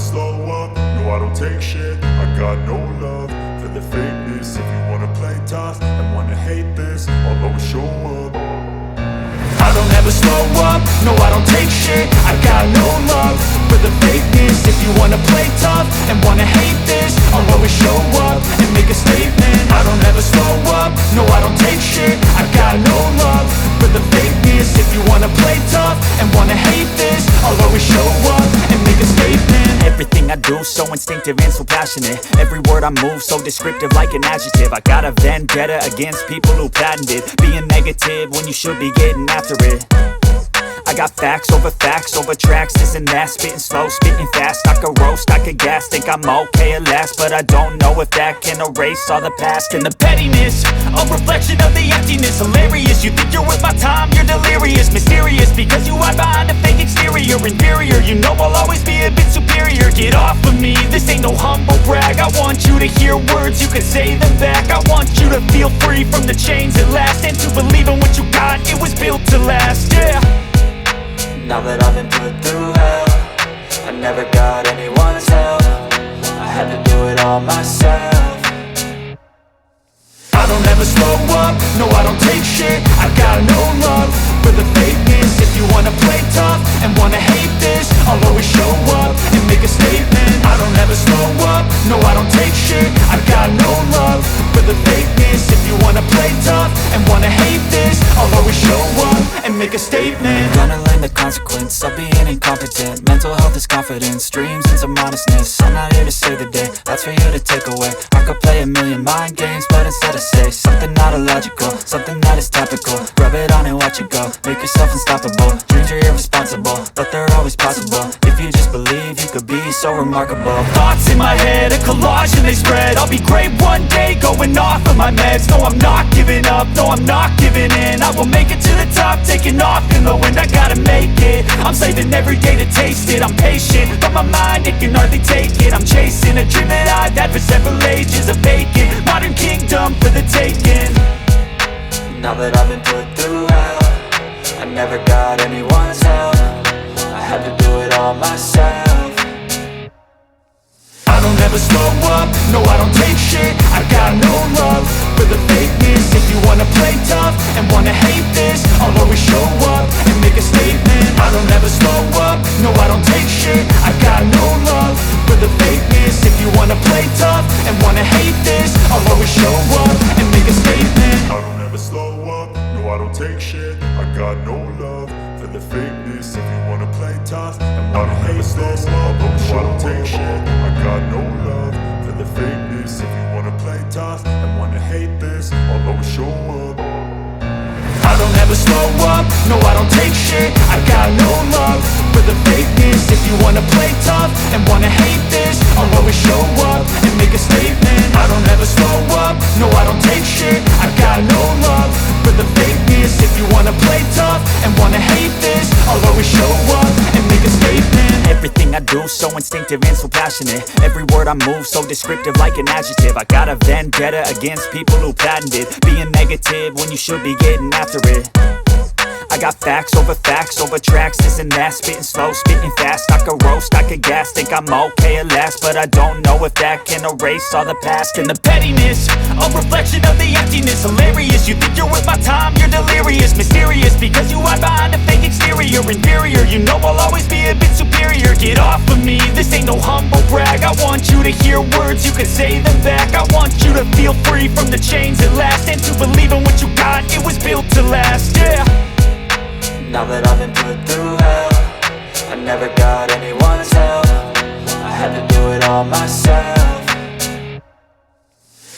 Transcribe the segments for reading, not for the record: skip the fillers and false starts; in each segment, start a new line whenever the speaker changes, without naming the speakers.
slow up, no I don't take shit. I got no love for the fakeness. If you wanna play tough and wanna hate this, I'll always show up. I don't ever slow up, no I don't take shit. I got no love for the fakeness. If you wanna play tough and wanna hate this, I'll always show up and make a statement. I don't ever slow up, no I don't take shit. I got no love for the fakeness. If you wanna play tough and wanna hate this, I'll always show up and make a statement.
Everything I do so instinctive and so passionate. Every word I move so descriptive like an adjective. I got a vendetta against people who patented being negative when you should be getting after it. I got facts over tracks, this and that. Spitting slow, spitting fast, I could roast, I could gas. Think I'm okay at last, but I don't know if that can erase all the past. And the pettiness, a reflection of the emptiness. Hilarious, you think you're worth my time, you're delirious. Mysterious, because you hide behind a fake exterior. Inferior, you know I'll always be a bit superior. Get off of me, this ain't no humble brag. I want you to hear words, you can say them back. I want you to feel free from the chains at last, and to believe in what you got, it was built to last, yeah.
Now that I've been put through hell, I never got anyone's help. I had to do it all myself.
I don't ever slow up, no I don't take shit. I got no love for the fakeness. If you wanna play tough and wanna hate this, I'll always show up and make a statement. I don't ever slow up, no I don't take shit. I got no love for the fakeness. If you wanna play tough and wanna hate this, I'll always show up and make a statement.
Gonna learn the consequence of being incompetent. Mental health is confidence, dreams and some honestness. I'm not here to save the day, that's for you to take away. I could play a million mind games, but instead I say something not illogical, something that is topical. Rub it on and watch it go, make yourself unstoppable. Dreams are irresponsible, but they're always possible. If you just believe, you could be so remarkable.
Thoughts in my head, a collage and they spread. I'll be great one day, going off of my meds. No, I'm not giving up, no, I'm not giving in. I will make it to the top, taking off in the wind. I gotta make it, I'm saving every day to taste it. I'm patient, but my mind, it can hardly take it. I'm chasing a dream that I've had for several ages. A vacant, modern kingdom for the taking.
Now that I've been put through hell, I never got anyone's help. I had to do it all myself.
I don't ever slow up, no I don't take shit. I got no love for the fakeness. If you wanna play tough and wanna hate this, I'll always show up and make a statement. I don't ever slow up, no I don't take shit. I got no love for the fakeness. If you wanna play tough and wanna hate this, I'll always show up and make a statement. I don't ever slow up, no I don't take shit. I got no love for the fakeness. If you wanna play tough and wanna hate this, I'll always show up. Take shit. I got no love for the fakeness. If you wanna play tough and wanna hate this, I'll always show up. I don't ever slow up, no I don't take shit. I got no love for the fakeness. If you wanna play tough and wanna hate this, I'll always show up and make a statement. I don't ever slow up, no I don't take shit. I got no love for the fakeness. If you wanna play tough and wanna hate this, I'll always show up and make a statement.
Everything I do so instinctive and so passionate. Every word I move so descriptive like an adjective. I got a vendetta against people who patented being negative when you should be getting after it. I got facts over tracks, this and that. Spitting slow, spitting fast, I could roast, I could gas. Think I'm okay at last, but I don't know if that can erase all the past. And the pettiness, a reflection of the emptiness. Hilarious, you think you're worth my time, you're delirious. Mysterious, because you hide behind a fake exterior. Inferior, you know I'll always be a bit superior. Get off of me, this ain't no humble brag. I want you to hear words, you can say them back. I want you to feel free from the chains at last, and to believe in what you got, it was built to last, yeah.
Now that I've been put through hell, I never got anyone's help. I had to do it all myself.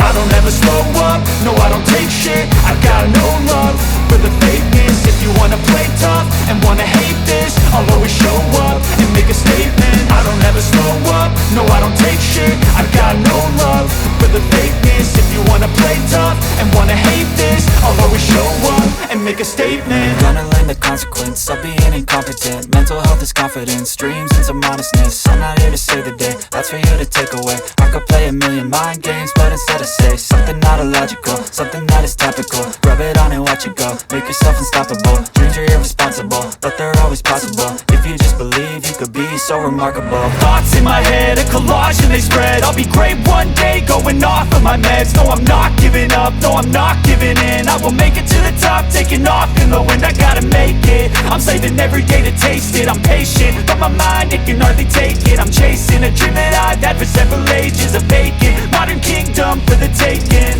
I don't ever slow up, no I don't take shit. I got no love for the fakeness. If you wanna play tough and wanna hate this, I'll always show up and make a statement. I don't ever slow up, no I don't take shit. I got no love for the fakeness. If you wanna play tough and wanna hate this, I'll always show up and and make a statement.
Gonna learn the consequence of being incompetent. Mental health is confidence, dreams into modestness. I'm not here to save the day, that's for you to take away. I could play a million mind games, but instead I say something not illogical, something that is topical. Rub it on and watch it go, make yourself unstoppable. Dreams are irresponsible, but they're always possible. If you just believe, you could be so remarkable.
Thoughts in my head, a collage and they spread. I'll be great one day, going off of my meds. No, I'm not giving up, no, I'm not giving in. I will make it to the top, taking off in the wind. I gotta make it, I'm saving every day to taste it. I'm patient, but my mind, it can hardly take it. I'm chasing a dream that I've had for several ages. A vacant, modern kingdom for the taking.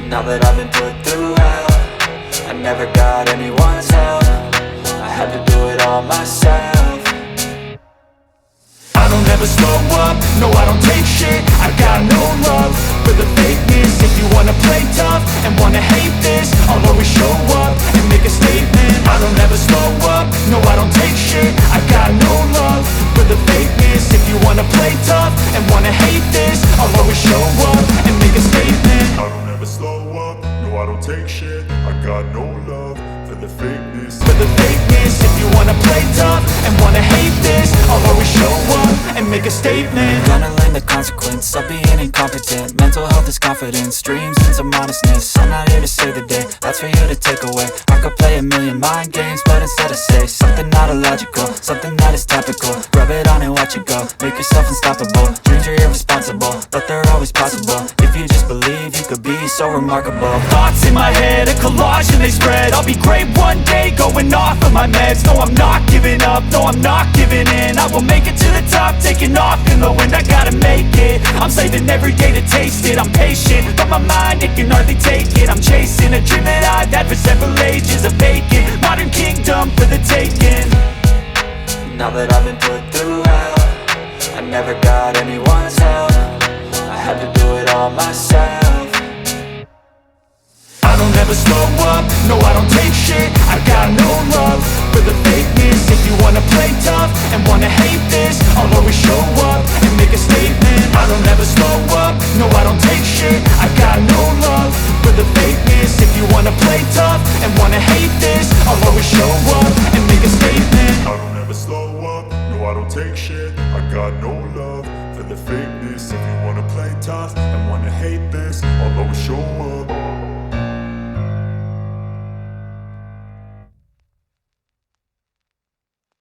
Now that I've been put through hell, I never got anyone's help. I had to do it all myself.
I don't ever slow up, no I don't take shit. I got no love for the fakeness. If you wanna play tough and wanna hate this, I'll always show up and make a statement. I don't ever slow up, no I don't take shit. I got no love for the fakeness. If you wanna play tough and wanna hate this, I'll always show up and make a statement.
I don't ever slow up, no I don't take shit. I got no love for the fakeness.
For the fakeness, if you wanna play tough and wanna hate this, I'll always show up and make a statement.
Gonna learn the consequence of being incompetent. Mental health is confidence, dreams into modestness. I'm not here to save the day, that's for you to take away. I could play a million mind games, but instead I say something not illogical, something that is topical. Rub it on and watch it go, make yourself unstoppable. Dreams are irresponsible, but they're always possible. If you just believe, you could be so remarkable.
Thoughts in my head, a collage and they spread. I'll be great one day, going off of my meds. No, I'm not giving up, no, I'm not giving in. I will make it to the top, taking off in the wind. I gotta make it, I'm saving every day to taste it. I'm patient, but my mind, it can hardly take it. I'm chasing a dream that I've had for several ages. A vacant, modern kingdom for the taking.
Now that I've been put through hell, I never got anyone's help. I had to do it all myself.
I don't ever slow up, no I don't take shit. I got no love for the fakeness. If you wanna play tough and wanna hate this, I'll always show up and make a statement. I don't ever slow up, no I don't take shit. I got no love for the fakeness. If you wanna play tough and wanna hate this, I'll always show up and make a statement.
I don't ever slow up, no I don't take shit. I got no love for the fakeness. If you wanna play tough and wanna hate this, I'll always